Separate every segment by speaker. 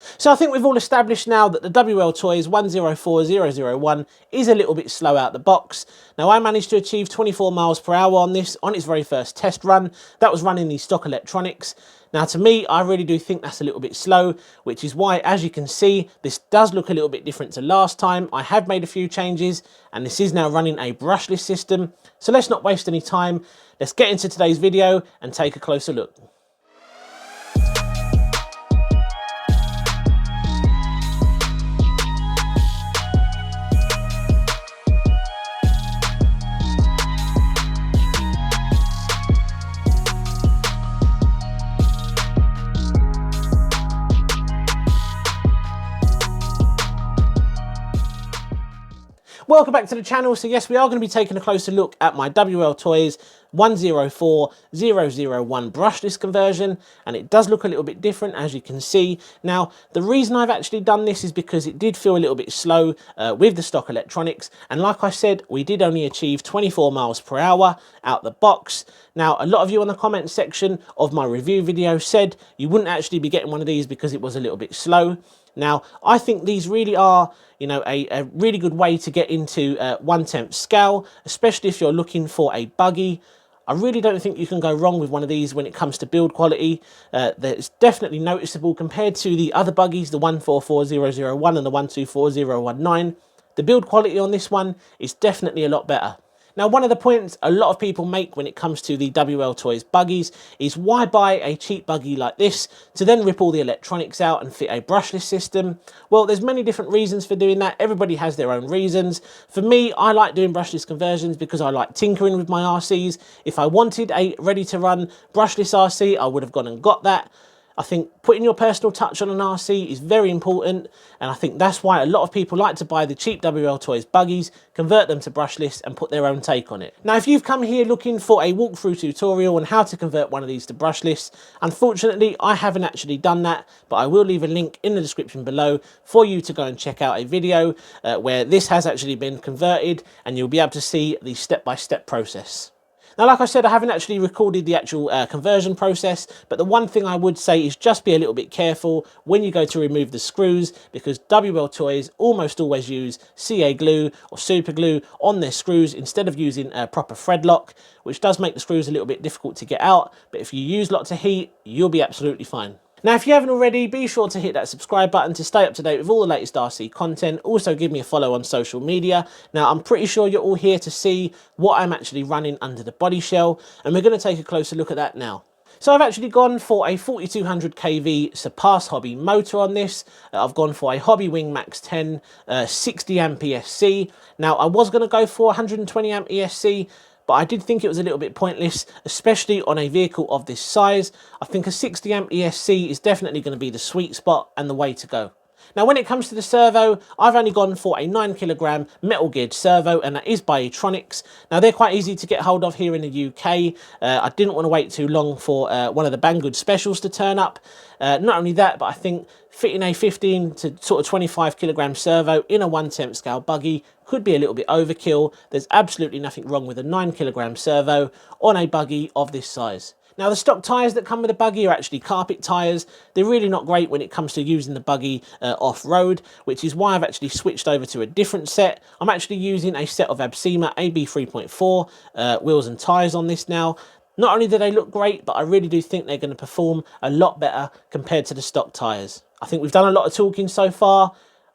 Speaker 1: So I think we've all established now that the WLTOYS 104001 is a little bit slow out the box. Now I managed to achieve 24 miles per hour on this on its very first test run. That was running the stock electronics. Now to me, I really do think that's a little bit slow, which is why, as you can see, this does look a little bit different to last time. I have made a few changes and this is now running a brushless system. So let's not waste any time. Let's get into today's video and take a closer look. Welcome back to the channel. So yes, we are going to be taking a closer look at my WLTOYS 104001 brushless conversion, and it does look a little bit different, as you can see. Now, the reason I've actually done this is because it did feel a little bit slow with the stock electronics, and like I said, we did only achieve 24 miles per hour out the box. Now, a lot of you on the comment section of my review video said you wouldn't actually be getting one of these because it was a little bit slow. Now, I think these really are, you know, a really good way to get into 1/10 scale, especially if you're looking for a buggy. I really don't think you can go wrong with one of these when it comes to build quality. That's definitely noticeable compared to the other buggies, the 144001 and the 124019. The build quality on this one is definitely a lot better. Now, one of the points a lot of people make when it comes to the WLTOYS buggies is why buy a cheap buggy like this to then rip all the electronics out and fit a brushless system? Well, there's many different reasons for doing that. Everybody has their own reasons. For me, I like doing brushless conversions because I like tinkering with my RCs. If I wanted a ready-to-run brushless RC, I would have gone and got that. I think putting your personal touch on an RC is very important, and I think that's why a lot of people like to buy the cheap WLTOYS buggies, convert them to brushless and put their own take on it. Now, if you've come here looking for a walkthrough tutorial on how to convert one of these to brushless, unfortunately I haven't actually done that, but I will leave a link in the description below for you to go and check out a video where this has actually been converted, and you'll be able to see the step-by-step process. Now, like I said, I haven't actually recorded the actual conversion process, but the one thing I would say is just be a little bit careful when you go to remove the screws, because WLTOYS almost always use CA glue or super glue on their screws instead of using a proper thread lock, which does make the screws a little bit difficult to get out, but if you use lots of heat, you'll be absolutely fine. Now, if you haven't already, be sure to hit that subscribe button to stay up to date with all the latest RC content. Also, give me a follow on social media. Now, I'm pretty sure you're all here to see what I'm actually running under the body shell, and we're going to take a closer look at that now. So I've actually gone for a 4200 kV Surpass Hobby motor on this. I've gone for a Hobby Wing Max 10 60 amp ESC. Now, I was going to go for 120 amp ESC, but I did think it was a little bit pointless, especially on a vehicle of this size. I think a 60 amp ESC is definitely going to be the sweet spot and the way to go. Now, when it comes to the servo, I've only gone for a 9 kilogram metal geared servo, and that is by Etronics. Now, they're quite easy to get hold of here in the UK. I didn't want to wait too long for one of the Banggood specials to turn up. Not only that, but I think fitting a 15 to sort of 25 kilogram servo in a 1/10 scale buggy could be a little bit overkill. There's absolutely nothing wrong with a 9 kilogram servo on a buggy of this size. Now, the stock tyres that come with the buggy are actually carpet tyres. They're really not great when it comes to using the buggy off-road, which is why I've actually switched over to a different set. I'm actually using a set of Absema AB 3.4 wheels and tyres on this now. Not only do they look great, but I really do think they're going to perform a lot better compared to the stock tyres. I think we've done a lot of talking so far,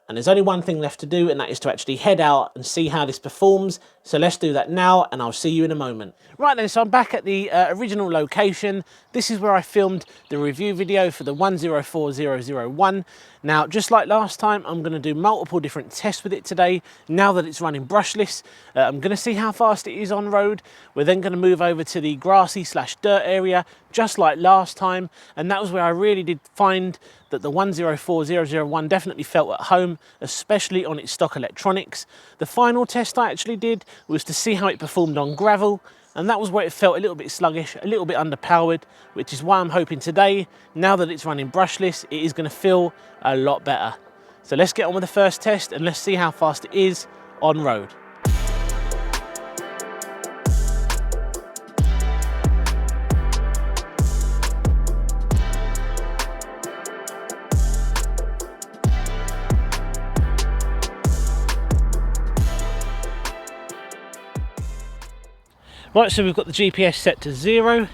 Speaker 1: and there's only one thing left to do, and that is to actually head out and see how this performs. So let's do that now, and I'll see you in a moment. Right then, so I'm back at the original location. This is where I filmed the review video for the 104001. Now, just like last time, I'm going to do multiple different tests with it today. Now that it's running brushless, I'm going to see how fast it is on road. We're then going to move over to the grassy / dirt area, just like last time. And that was where I really did find that the 104001 definitely felt at home, especially on its stock electronics. The final test I actually did was to see how it performed on gravel, and that was where it felt a little bit sluggish, a little bit underpowered, which is why I'm hoping today, now that it's running brushless, it is going to feel a lot better. So let's get on with the first test and let's see how fast it is on road. Right, so we've got the GPS set to 0.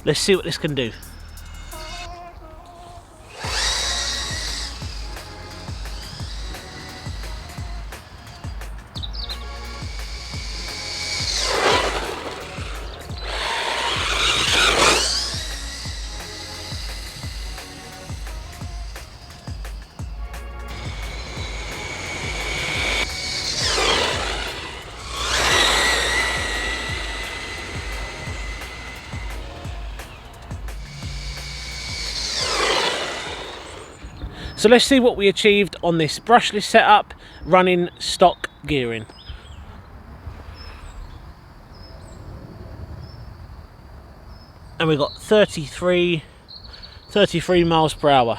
Speaker 1: Let's see what this can do. So let's see what we achieved on this brushless setup running stock gearing. And we've got 33 miles per hour.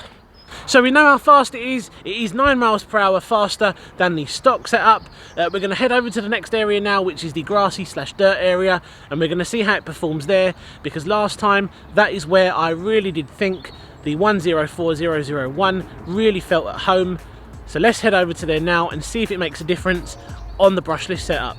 Speaker 1: So we know how fast it is. It is 9 miles per hour faster than the stock setup. We're going to head over to the next area now, which is the grassy / dirt area, and we're going to see how it performs there, because last time that is where I really did think the 104001 really felt at home. So let's head over to there now and see if it makes a difference on the brushless setup.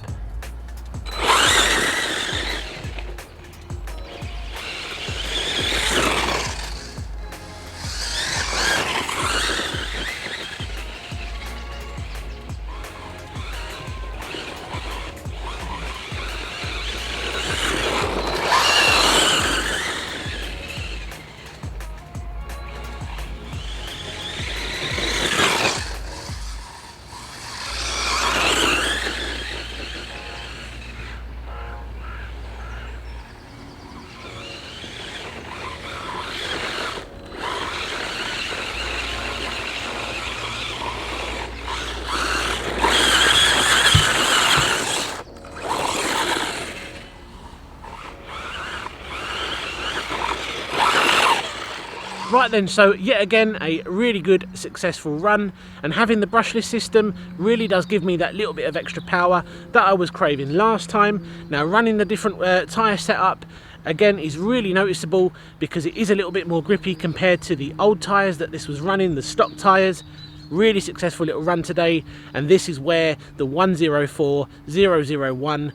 Speaker 1: Right then, so yet again a really good successful run, and having the brushless system really does give me that little bit of extra power that I was craving last time. Now running the different tyre setup again is really noticeable, because it is a little bit more grippy compared to the old tyres that this was running, the stock tyres. Really successful little run today, and this is where the 104001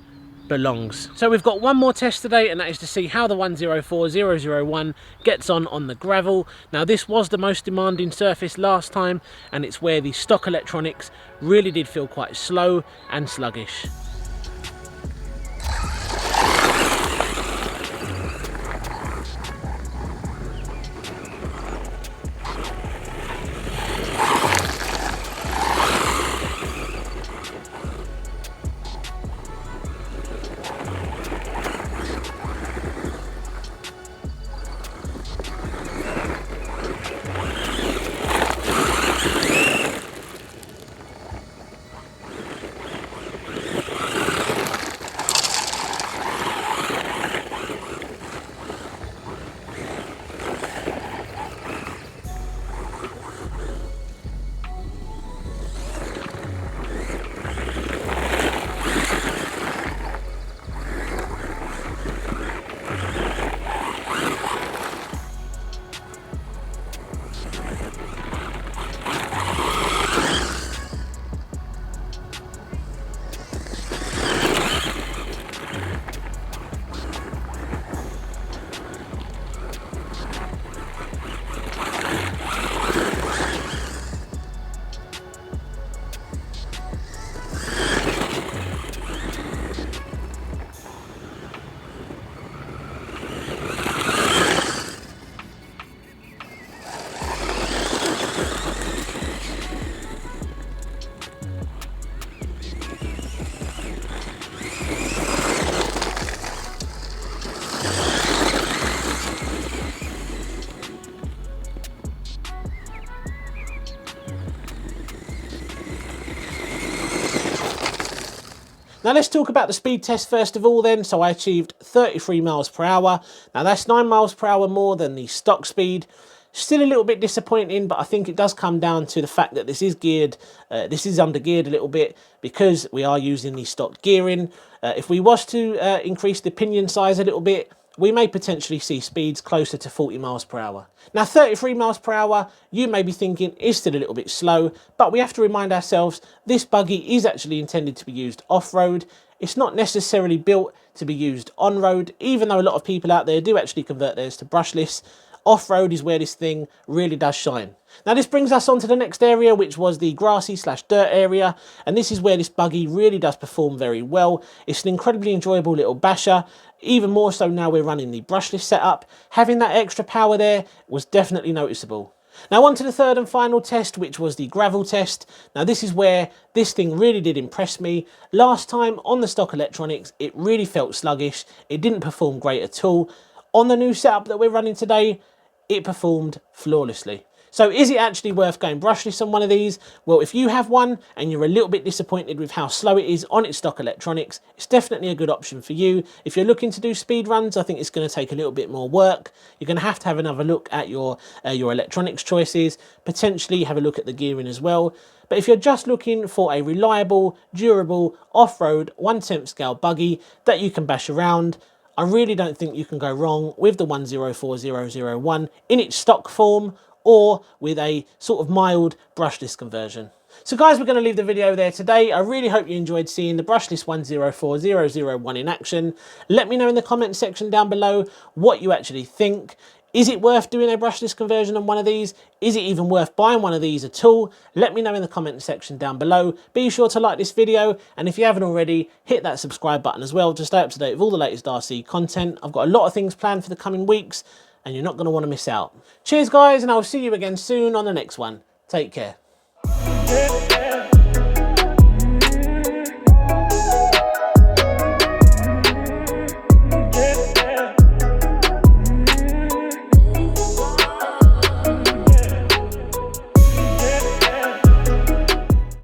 Speaker 1: belongs. So we've got one more test today, and that is to see how the 104001 gets on the gravel. Now this was the most demanding surface last time, and it's where the stock electronics really did feel quite slow and sluggish. Now let's talk about the speed test first of all then. So I achieved 33 miles per hour. Now that's 9 miles per hour more than the stock speed. Still a little bit disappointing, but I think it does come down to the fact that this is geared, this is under geared a little bit because we are using the stock gearing. If we was to increase the pinion size a little bit, we may potentially see speeds closer to 40 miles per hour. Now 33 miles per hour, you may be thinking is still a little bit slow, but we have to remind ourselves this buggy is actually intended to be used off-road. It's not necessarily built to be used on-road, even though a lot of people out there do actually convert theirs to brushless. Off-road is where this thing really does shine. Now this brings us on to the next area, which was the grassy/dirt area, and this is where this buggy really does perform very well. It's an incredibly enjoyable little basher, even more so now we're running the brushless setup. Having that extra power there was definitely noticeable. Now on to the third and final test, which was the gravel test. Now this is where this thing really did impress me. Last time on the stock electronics, it really felt sluggish. It didn't perform great at all. On the new setup that we're running today, it performed flawlessly. So is it actually worth going brushless on one of these? Well, if you have one and you're a little bit disappointed with how slow it is on its stock electronics, it's definitely a good option for you. If you're looking to do speed runs, I think it's going to take a little bit more work. You're going to have another look at your electronics choices, potentially have a look at the gearing as well. But if you're just looking for a reliable, durable, off-road 1/10 scale buggy that you can bash around, I really don't think you can go wrong with the 104001 in its stock form, or with a sort of mild brushless conversion. So guys, we're going to leave the video there today. I really hope you enjoyed seeing the brushless 104001 in action. Let me know in the comment section down below what you actually think. Is it worth doing a brushless conversion on one of these? Is it even worth buying one of these at all? Let me know in the comment section down below. Be sure to like this video, and if you haven't already, hit that subscribe button as well to stay up to date with all the latest RC content. I've got a lot of things planned for the coming weeks, and you're not going to want to miss out. Cheers guys, and I'll see you again soon on the next one. Take care.